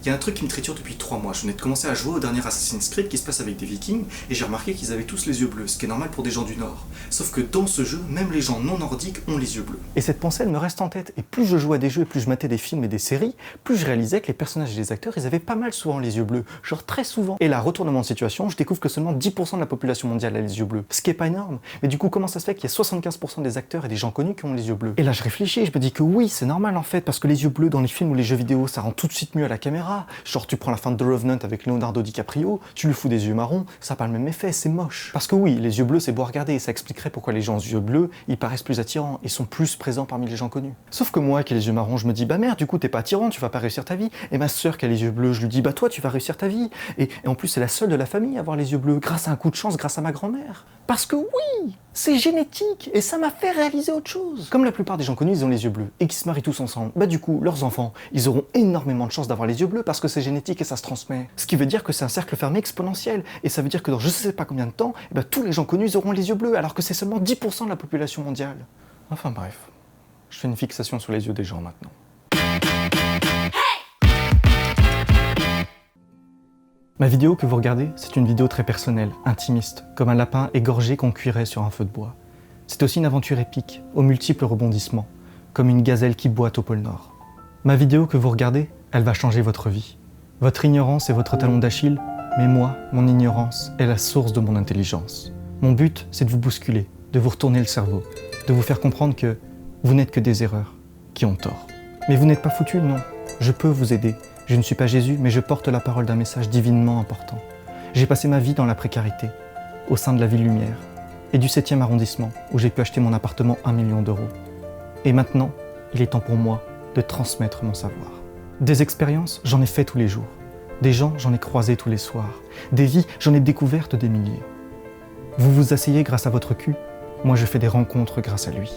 Il y a un truc qui me triture depuis 3 mois. Je venais de commencer à jouer au dernier Assassin's Creed qui se passe avec des Vikings et j'ai remarqué qu'ils avaient tous les yeux bleus, ce qui est normal pour des gens du Nord. Sauf que dans ce jeu, même les gens non nordiques ont les yeux bleus. Et cette pensée, elle me reste en tête. Et plus je jouais à des jeux et plus je matais des films et des séries, plus je réalisais que les personnages et les acteurs, ils avaient pas mal souvent les yeux bleus. Genre très souvent. Et là, retournement de situation, je découvre que seulement 10% de la population mondiale a les yeux bleus. Ce qui est pas énorme. Mais du coup, comment ça se fait qu'il y a 75% des acteurs et des gens connus qui ont les yeux bleus? Et là, je réfléchis, je me dis que oui, c'est normal en fait, parce que les yeux bleus dans les films ou les jeux vidéo, ça rend tout de suite mieux à la caméra. Genre, tu prends la fin de The Revenant avec Leonardo DiCaprio, tu lui fous des yeux marrons, ça n'a pas le même effet, c'est moche. Parce que oui, les yeux bleus, c'est beau à regarder, et ça expliquerait pourquoi les gens aux yeux bleus, ils paraissent plus attirants, et sont plus présents parmi les gens connus. Sauf que moi, qui ai les yeux marrons, je me dis, bah merde, du coup, t'es pas attirant, tu vas pas réussir ta vie. Et ma sœur qui a les yeux bleus, je lui dis, bah toi, tu vas réussir ta vie. Et en plus, c'est la seule de la famille à avoir les yeux bleus, grâce à un coup de chance, grâce à ma grand-mère. Parce que oui, c'est génétique, et ça m'a fait réaliser autre chose. Comme la plupart des gens connus, ils ont les yeux bleus, et qui se marient tous ensemble, bah du coup, leurs enfants, ils auront énormément de chance d'avoir les yeux bleus parce que c'est génétique et ça se transmet. Ce qui veut dire que c'est un cercle fermé exponentiel, et ça veut dire que dans je sais pas combien de temps, eh ben, tous les gens connus auront les yeux bleus, alors que c'est seulement 10% de la population mondiale. Enfin bref, je fais une fixation sur les yeux des gens maintenant. Ma vidéo que vous regardez, c'est une vidéo très personnelle, intimiste, comme un lapin égorgé qu'on cuirait sur un feu de bois. C'est aussi une aventure épique, aux multiples rebondissements, comme une gazelle qui boite au pôle Nord. Ma vidéo que vous regardez, elle va changer votre vie. Votre ignorance est votre talon d'Achille, mais moi, mon ignorance est la source de mon intelligence. Mon but, c'est de vous bousculer, de vous retourner le cerveau, de vous faire comprendre que vous n'êtes que des erreurs qui ont tort. Mais vous n'êtes pas foutu, non. Je peux vous aider. Je ne suis pas Jésus, mais je porte la parole d'un message divinement important. J'ai passé ma vie dans la précarité, au sein de la ville lumière, et du 7e arrondissement, où j'ai pu acheter mon appartement 1 million d'euros. Et maintenant, il est temps pour moi de transmettre mon savoir. Des expériences, j'en ai fait tous les jours. Des gens, j'en ai croisé tous les soirs. Des vies, j'en ai découvertes des milliers. Vous vous asseyez grâce à votre cul, moi je fais des rencontres grâce à lui.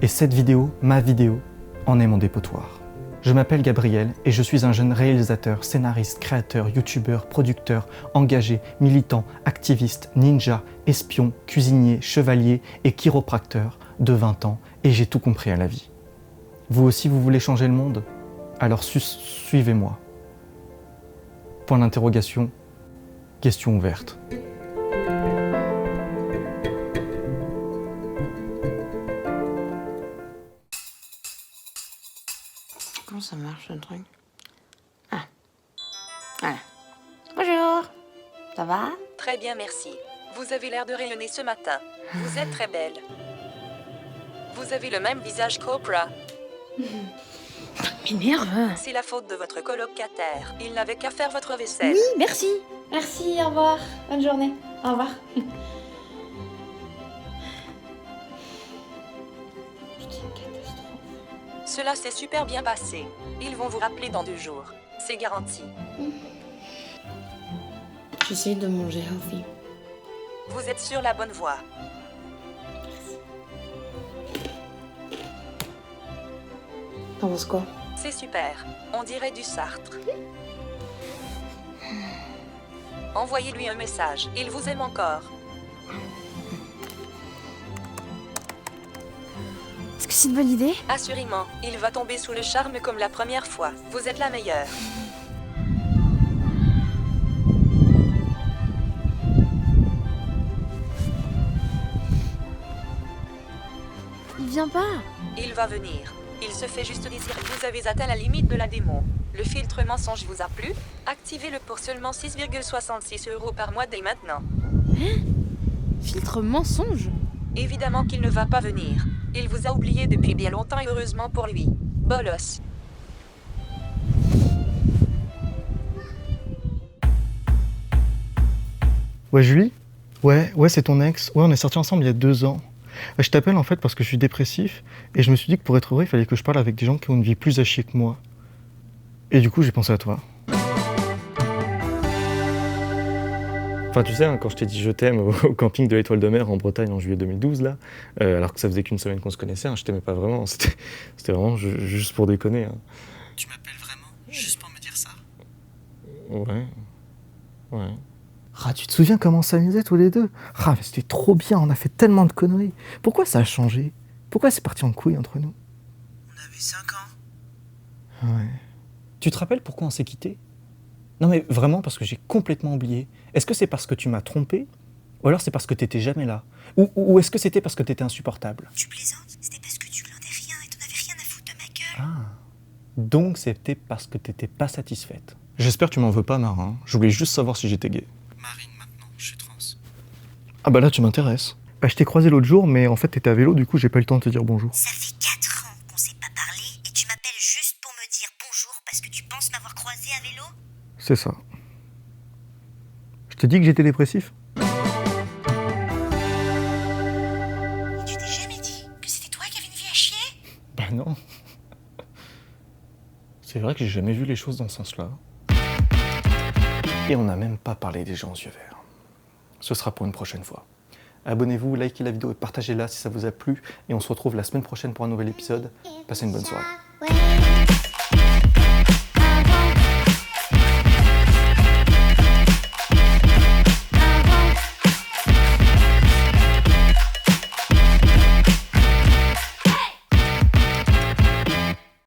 Et cette vidéo, ma vidéo, en est mon dépotoir. Je m'appelle Gabriel et je suis un jeune réalisateur, scénariste, créateur, youtubeur, producteur, engagé, militant, activiste, ninja, espion, cuisinier, chevalier et chiropracteur de 20 ans et j'ai tout compris à la vie. Vous aussi vous voulez changer le monde? Alors suivez-moi. Point d'interrogation, question ouverte. Comment ça marche le truc? Ah. Voilà. Bonjour. Ça va? Très bien, merci. Vous avez l'air de rayonner ce matin. Vous êtes très belle. Vous avez le même visage qu'Oprah. M'énerve. C'est la faute de votre colocataire. Il n'avait qu'à faire votre vaisselle. Oui, merci. Merci, au revoir. Bonne journée. Au revoir. Cela s'est super bien passé. Ils vont vous rappeler dans 2 jours. C'est garanti. J'essaie de manger healthy. Vous êtes sur la bonne voie. T'en penses quoi? C'est super. On dirait du Sartre. Envoyez-lui un message. Il vous aime encore. Est-ce que c'est une bonne idée? Assurément, il va tomber sous le charme comme la première fois. Vous êtes la meilleure. Il vient pas. Il va venir. Il se fait juste désirer. Vous avez atteint la limite de la démo. Le filtre mensonge vous a plu? Activez-le pour seulement 6,66 € par mois dès maintenant. Filtre mensonge? Évidemment qu'il ne va pas venir. Il vous a oublié depuis bien longtemps et heureusement pour lui. Bolos. Ouais Julie? Ouais, c'est ton ex. Ouais, on est sortis ensemble il y a 2 ans. Je t'appelle en fait parce que je suis dépressif et je me suis dit que pour être heureux, il fallait que je parle avec des gens qui ont une vie plus à chier que moi. Et du coup, j'ai pensé à toi. Enfin, tu sais, hein, quand je t'ai dit je t'aime au camping de l'Étoile de Mer en Bretagne en juillet 2012, là, alors que ça faisait qu'une semaine qu'on se connaissait, hein, je t'aimais pas vraiment, c'était vraiment juste pour déconner. Hein. Tu m'appelles vraiment juste pour me dire ça? Ouais. Ah, tu te souviens comment on s'amusait tous les deux? Ah, mais c'était trop bien, on a fait tellement de conneries. Pourquoi ça a changé? Pourquoi c'est parti en couille entre nous? On avait 5 ans. Ouais. Tu te rappelles pourquoi on s'est quittés? Non mais vraiment parce que j'ai complètement oublié. Est-ce que c'est parce que tu m'as trompé? Ou alors c'est parce que t'étais jamais là? Ou est-ce que c'était parce que t'étais insupportable? Tu plaisantes? C'était parce que tu glandais rien et t'en avais rien à foutre de ma gueule. Ah. Donc c'était parce que t'étais pas satisfaite. J'espère que tu m'en veux pas, Marin. Je voulais juste savoir si j'étais gay. Marine, maintenant, je suis trans. Ah bah là tu m'intéresses. Bah je t'ai croisé l'autre jour, mais en fait t'étais à vélo, du coup j'ai pas eu le temps de te dire bonjour. Ça fait 4 ans qu'on s'est pas parlé et tu m'appelles juste pour me dire bonjour parce que tu penses m'avoir croisé à vélo? C'est ça. Je t'ai dit que j'étais dépressif? Et tu t'es jamais dit que c'était toi qui avais une vie à chier? Bah non. C'est vrai que j'ai jamais vu les choses dans ce sens-là. Et on n'a même pas parlé des gens aux yeux verts. Ce sera pour une prochaine fois. Abonnez-vous, likez la vidéo et partagez-la si ça vous a plu. Et on se retrouve la semaine prochaine pour un nouvel épisode. Passez une bonne soirée.